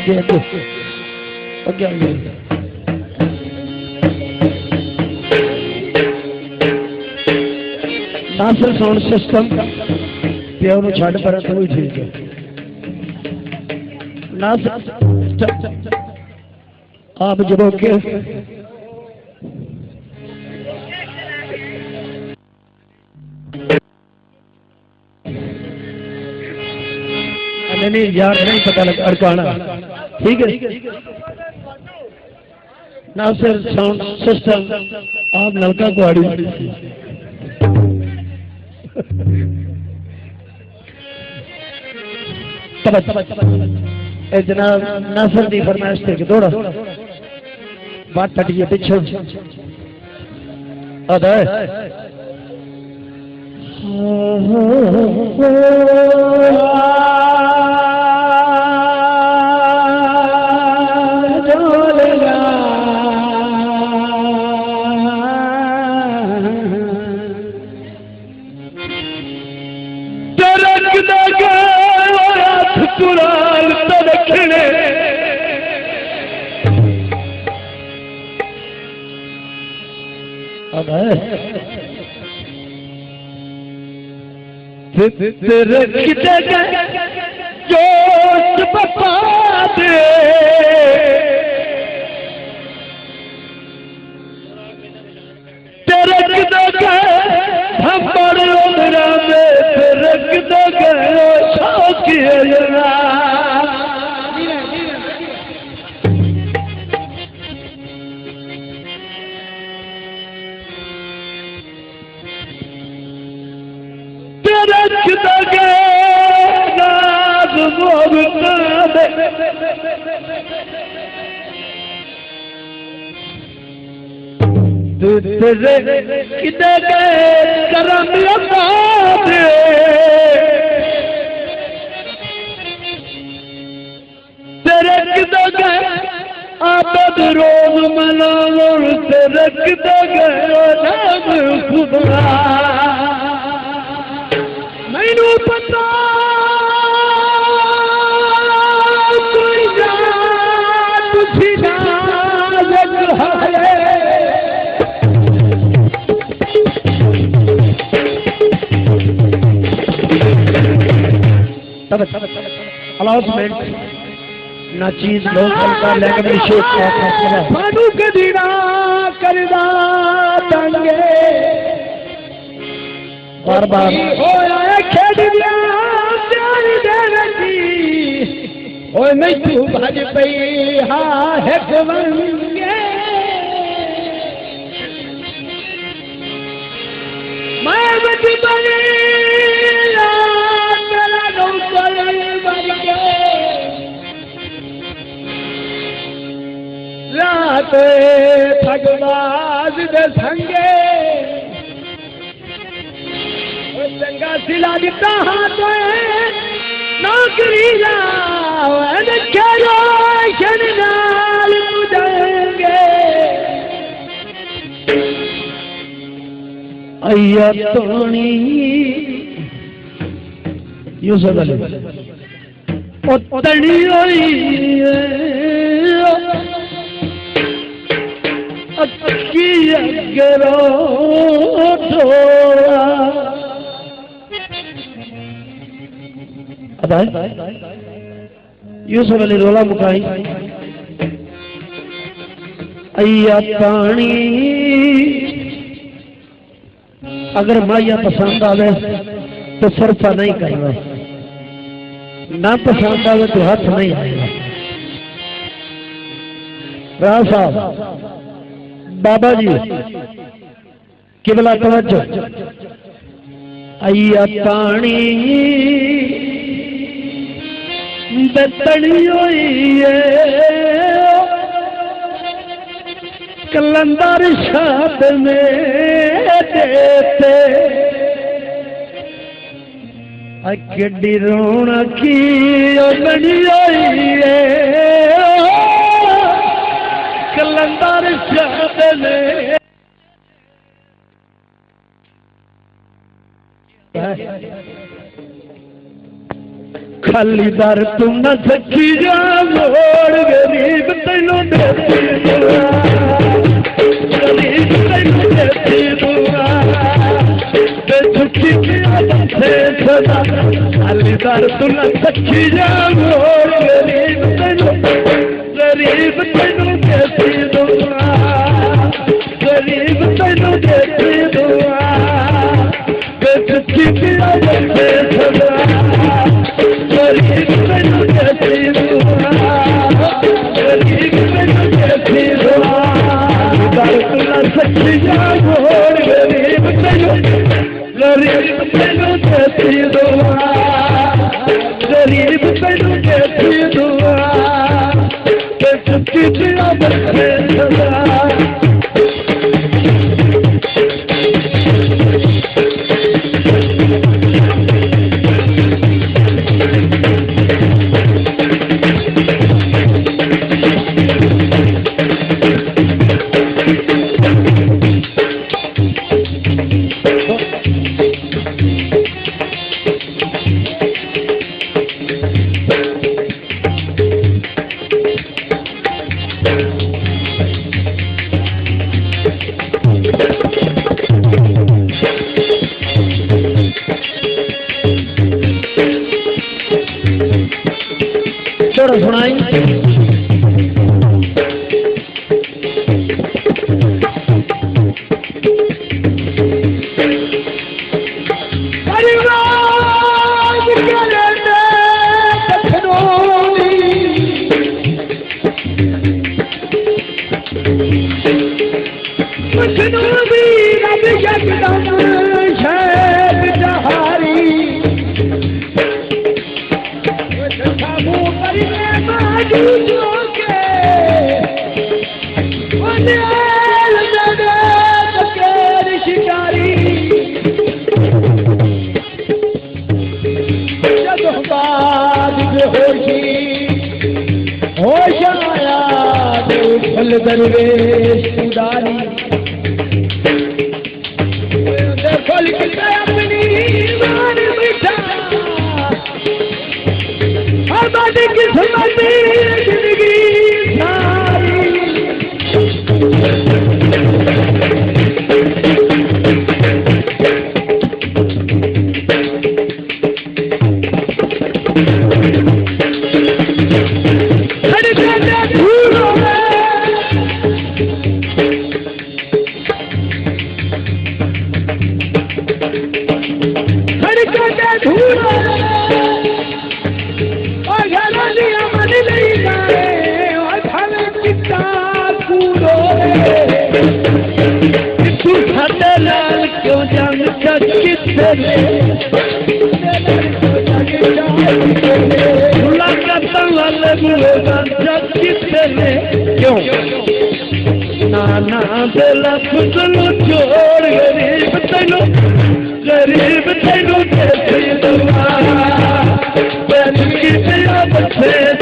क्या Nasir sound system प्यो नु छड़ पर तो भी ठीक है नासिर आप जब के नहीं यार नहीं पता लगा अड़काना ठीक है नासिर साउंड सिस्टम आप नलका कुआड़ी जनाब नासिर की फरमाइश थे कि दौड़ा बात फटी है पीछे अदा कुरान तो रखने जोश बपा दे रख दे हम बड़े उमरा में रख दे शौक करम तेरे किदे आबद रोज मनाओ तेरे किदे नाम खुदा मैनू पता कोई जात थी नाज़क है अलाउंसमेंट ना चीज लोग का लेकिन शेख का फैसला सानू कदी ना करदा तंगे बार बार होया खेड़ दिया प्यार दे रही ओए मैं तू भज पई हां है वंगे मैं बच बने रात ठगबाज दे संगे चंगा सिला दिता हाँ तो नौकरी लाशन नाल जाएंगे अय्या तोनी यूसुफ अली तड़ी होई अक्की अगरो थोड़ा यूसुफ अली रोला मुकाई अय्या पानी अगर माया पसंद आवे तो सरफा नहीं करना ना पसंद आवे तो हाथ नहीं आएगा राव साहब बाबा जी किबला तवज्जो अय्या पानी बतड़ी हुई है कलंदर शाद में देते अकेडी रोना की बनी हुई है कलंदर शाद में खाली दर तू न सखी जा मोड़ गरीब तैनू देती दुआ गरीब तैनू देती दुआ ते झुकी से सदा खाली दर तू न सखी जा मोड़ गरीब तैनू देती दुआ गरीब तैनू देती दुआ ते झुकी से सदा गरीब तैनू देती दुआ गरीब तैनू देती दुआ दर तू न सखी जा मोड़ गरीब तैनू देती दुआ गरीब तैनू देती दुआ ते झुकी से सदा छोड़ो सुनाई दरवेश उदारी देखो लिखता अपनी मान बिठा आबादी किस्मत जिंदगी सारी क्यों जंग क्यों नाना बेला फुसलू छोड़ गरीब तैनू देती दुआ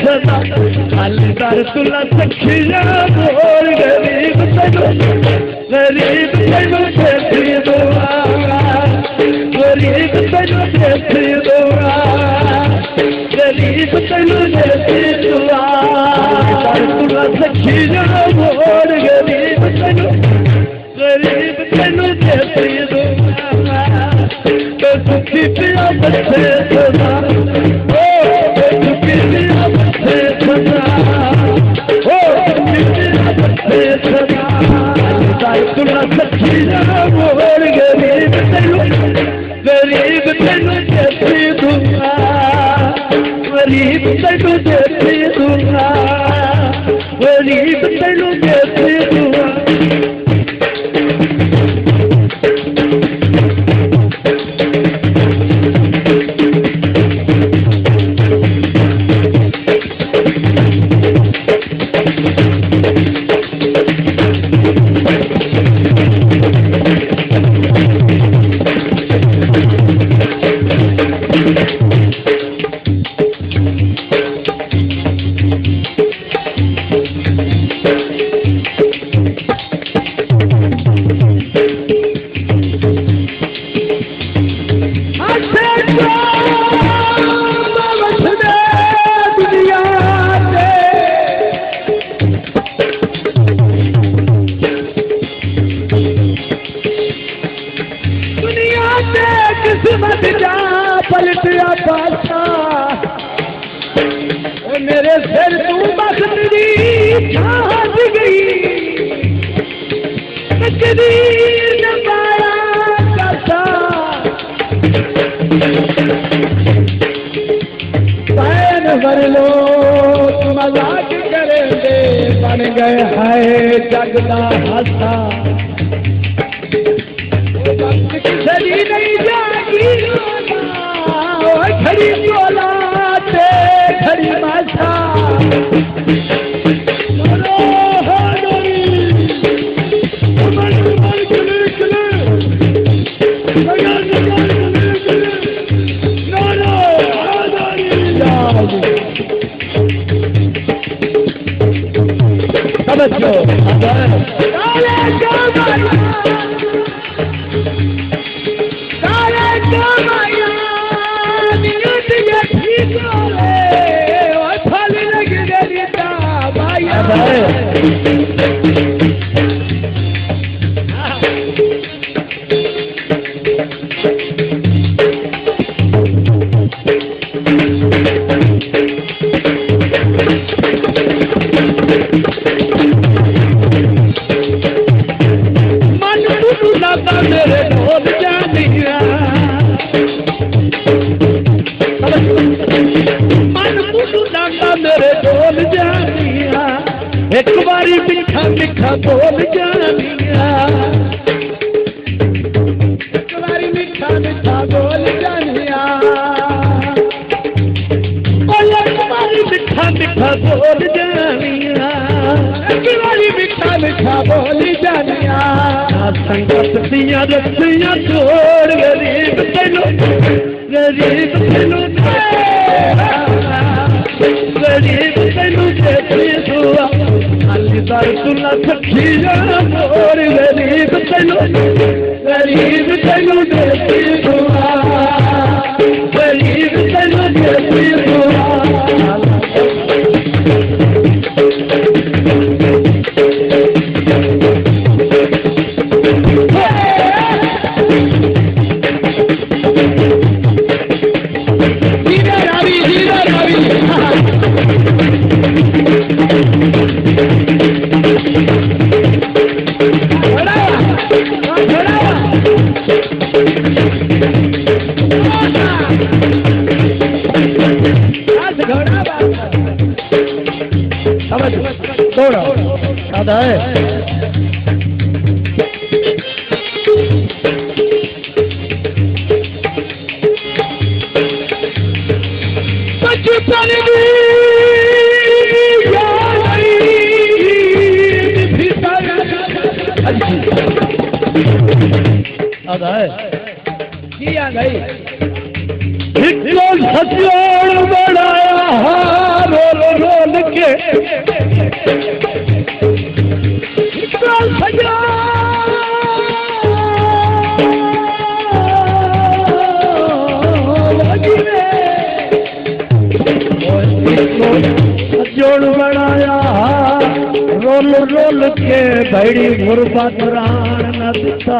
सदा खाली दर तू न सखी जा मोड़ गरीब तैनू देती दुआ गरीब तैनू देती दुआ गरीब तैनू देती दुआ दर तू न सखी जा मोड़ गरीब तैनू देती दुआ तो सुखी पिया बच्चे सदा ओ सुखी पिया बच्चे सदा ओ सुखी पिया बच्चे सदा दर तू न सखी जा मोड़ गरीब तैनू देती दुआ गरीब तैनू देती दुआ गरीब तैनू देती दुआ ते किस्मत जा पलटिया पासा मेरे सिर तू बस तेरी छाज गई तकदीर ने पाया कैसा पैन भर लो मजाक करेंगे बन गए है जगदा हंसा खड़ी नहीं जागी खड़ी बोला ते खड़ी माथा समझो मेरे ढोल जानिया मन बुझा मेरे ढोल जानिया एक बारी मिठा मिठा बोल जानिया एक बारी मिठा मिठा बोल जानिया एक बारी मिठा मिठा बोल जानिया एक बारी मिठा मिठा बोल जानिया संकट दिया रस्सियां छोड़ गरीब तेनू गरीब तेनू देती दुआ अली दर तुला सखिया मोर गरीब तेनू देती दुआ गरीब तेनू देती दुआ सादा है बचपन सादा है किया गई सचोड़ बढ़ाया रोल रोल के जोड़ बनाया रोल रोल के भैड़ी मुर्बा दुरान न दिता।